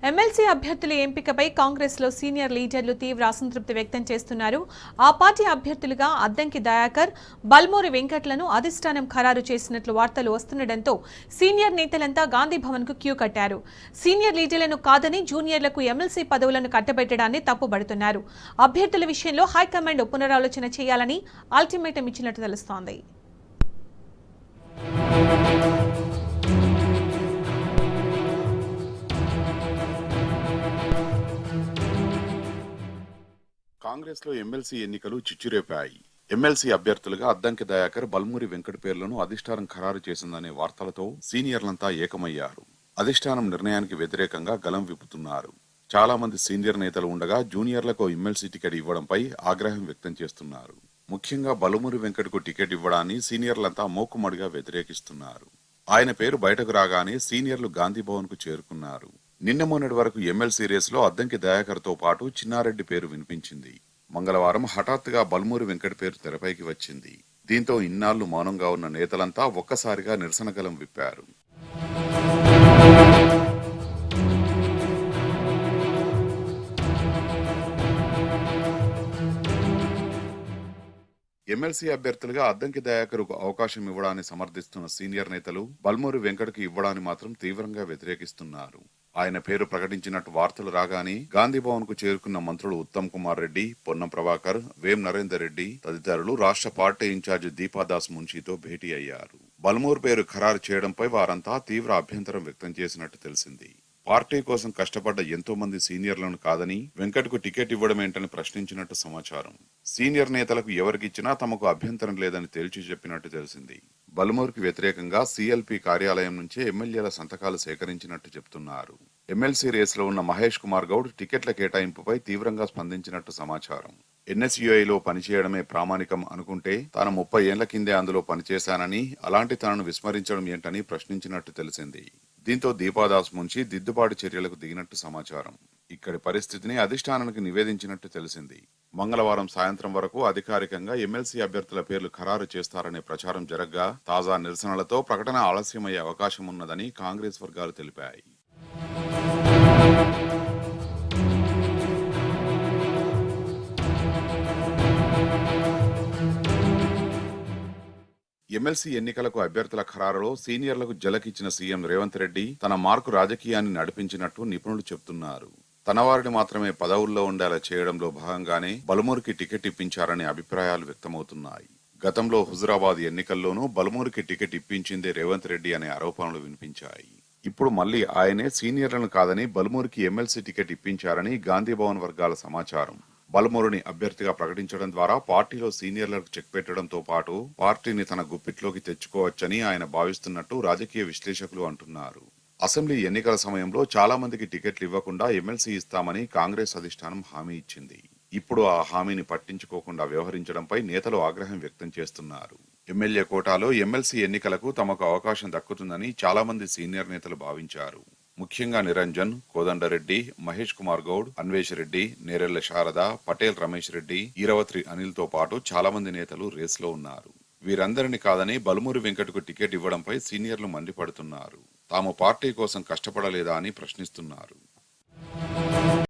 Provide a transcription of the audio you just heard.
MLC అభ్యర్థుల ఎంపికపై కాంగ్రెస్ లో సీనియర్ లీడర్లు తీవ్ర అసంతృప్తి వ్యక్తం చేస్తున్నారు. ఆ పార్టీ అభ్యర్థులుగా అద్దంకి దయాకర్, బల్మూరి వెంకట్లను అధిష్టానం ఖరారు చేసినట్లు వార్తలు వస్తుండటంతో సీనియర్ నేతలంతా గాంధీ భవన్ కు క్యూ కట్టారు. సీనియర్ లీడర్లను కాదని జూనియర్లకు ఎమ్మెల్సీ పదవులను కట్టబెట్టడాన్ని తప్పుబడుతున్నారు. అభ్యర్థుల విషయంలో హైకమాండ్ పునరాలోచన చేయాలని అల్టిమేటం ఇచ్చినట్టు తెలుస్తోంది. కాంగ్రెస్ లో ఎమ్మెల్సీ ఎన్నికలు చిచ్చురేపాయి. ఎమ్మెల్సీ అభ్యర్థులుగా అద్దంకి దయాకర్, బల్మూరి వెంకట్ పేర్లను అధిష్టానం ఖరారు చేసిందనే వార్తలతో సీనియర్లంతా ఏకమయ్యారు. అధిష్టానం నిర్ణయానికి వ్యతిరేకంగా గలం విప్పుతున్నారు. చాలా మంది సీనియర్ నేతలు ఉండగా జూనియర్లకు ఎమ్మెల్సీ టికెట్ ఇవ్వడంపై ఆగ్రహం వ్యక్తం చేస్తున్నారు. ముఖ్యంగా బల్మూరి వెంకట్ కు టికెట్ ఇవ్వడాన్ని సీనియర్లంతా మోకుమ్మడిగా వ్యతిరేకిస్తున్నారు. ఆయన పేరు బయటకు రాగానే సీనియర్లు గాంధీ భవన్ కు చేరుకున్నారు. నిన్న మొన్నటి వరకు ఎమ్మెల్సీ రేసులో అద్దంకి దయాకర్ తో పాటు చిన్నారెడ్డి పేరు వినిపించింది. మంగళవారం హఠాత్తుగా బల్మూరి వెంకట్ పేరు తెరపైకి వచ్చింది. దీంతో ఇన్నాళ్లు మౌనంగా ఉన్న నేతలంతా ఒక్కసారిగా నిరసన గలం విప్పారు. ఎమ్మెల్సీ అభ్యర్థులుగా అద్దంకి దయాకర్కు అవకాశం ఇవ్వడాన్ని సమర్థిస్తున్న సీనియర్ నేతలు బల్మూరి వెంకట్కి ఇవ్వడాన్ని మాత్రం తీవ్రంగా వ్యతిరేకిస్తున్నారు. ఆయన పేరు ప్రకటించినట్టు వార్తలు రాగానే గాంధీ భవన్ కు చేరుకున్న మంత్రులు ఉత్తమ్ కుమార్ రెడ్డి, పొన్నం ప్రభాకర్, వేం నరేందర్ రెడ్డి తదితరులు రాష్ట్ర పార్టీ ఇన్ఛార్జి దీపాదాస్ మున్షితో భేటీ అయ్యారు. బల్మూర్ పేరు ఖరారు చేయడంపై వారంతా తీవ్ర అభ్యంతరం వ్యక్తం చేసినట్టు తెలిసింది. పార్టీ కోసం కష్టపడ్డ ఎంతో మంది సీనియర్లను కాదని వెంకట్ కు టికెట్ ఇవ్వడమేంటని ప్రశ్నించినట్టు సమాచారం. సీనియర్ నేతలకు ఎవరికిచ్చినా తమకు అభ్యంతరం లేదని తేల్చి చెప్పినట్టు తెలిసింది. బల్మూర్కి వ్యతిరేకంగా సీఎల్పీ కార్యాలయం నుంచే ఎమ్మెల్యేల సంతకాలు సేకరించినట్టు చెప్తున్నారు. ఎమ్మెల్సీ రేసులో ఉన్న మహేష్ కుమార్ గౌడ్ టికెట్ల కేటాయింపుపై తీవ్రంగా స్పందించినట్టు సమాచారం. ఎన్ఎస్యుఐలో పనిచేయడమే ప్రామాణికం అనుకుంటే తాను 30 ఏళ్ల కిందే అందులో పనిచేశానని, అలాంటి తనను విస్మరించడం ఏంటని ప్రశ్నించినట్టు తెలిసింది. దీంతో దీపాదాస్ మున్షి దిద్దుబాటు చర్యలకు దిగినట్టు సమాచారం. ఇక్కడి పరిస్థితిని అధిష్టానానికి నివేదించినట్టు తెలిసింది. మంగళవారం సాయంత్రం వరకు అధికారికంగా ఎమ్మెల్సీ అభ్యర్థుల పేర్లు ఖరారు చేస్తారనే ప్రచారం జరగ్గా తాజా నిరసనలతో ప్రకటన ఆలస్యమయ్యే అవకాశం ఉన్నదని కాంగ్రెస్ వర్గాలు తెలిపాయి. ఎమ్మెల్సీ ఎన్నికలకు అభ్యర్థుల ఖరారులో సీనియర్లకు జలకిచ్చిన సీఎం రేవంత్ రెడ్డి తన మార్కు రాజకీయాన్ని నడిపించినట్టు నిపుణులు చెబుతున్నారు. తన వారిని మాత్రమే పదవుల్లో ఉండేలా చేయడంలో భాగంగానే బల్మూరికి టికెట్ ఇప్పించారనే అభిప్రాయాలు వ్యక్తమవుతున్నాయి. గతంలో హుజురాబాద్ ఎన్నికల్లోనూ బల్మూరికి టికెట్ ఇప్పించిందే రేవంత్ రెడ్డి అనే ఆరోపణలు వినిపించాయి. ఇప్పుడు మళ్లీ ఆయనే సీనియర్లను కాదని బల్మూరికి ఎమ్మెల్సీ టికెట్ ఇప్పించారని గాంధీ భవన్ వర్గాల సమాచారం. బల్మూరుని అభ్యర్థిగా ప్రకటించడం ద్వారా పార్టీలో సీనియర్లకు చెక్ పెట్టడంతో పాటు పార్టీని తన గుప్పిట్లోకి తెచ్చుకోవచ్చని ఆయన భావిస్తున్నట్టు రాజకీయ విశ్లేషకులు అంటున్నారు. అసెంబ్లీ ఎన్నికల సమయంలో చాలా మందికి టికెట్లు ఇవ్వకుండా ఎమ్మెల్సీ ఇస్తామని కాంగ్రెస్ అధిష్టానం హామీ ఇచ్చింది. ఇప్పుడు ఆ హామీని పట్టించుకోకుండా వ్యవహరించడంపై నేతలు ఆగ్రహం వ్యక్తం చేస్తున్నారు. ఎమ్మెల్యే కోటాలో ఎమ్మెల్సీ ఎన్నికలకు తమకు అవకాశం దక్కుతుందని చాలా మంది సీనియర్ నేతలు భావించారు. ముఖ్యంగా నిరంజన్, కోదండరెడ్డి, మహేష్ కుమార్ గౌడ్, అన్వేష్ రెడ్డి, నేరెళ్ల శారద, పటేల్ రమేష్ రెడ్డి, ఈరవత్రి అనిల్ తో పాటు చాలా మంది నేతలు రేసులో ఉన్నారు. వీరందరిని కాదని బల్మూరి వెంకట్కు టికెట్ ఇవ్వడంపై సీనియర్లు మండిపడుతున్నారు. తాము పార్టీ కోసం కష్టపడలేదా అని ప్రశ్నిస్తున్నారు.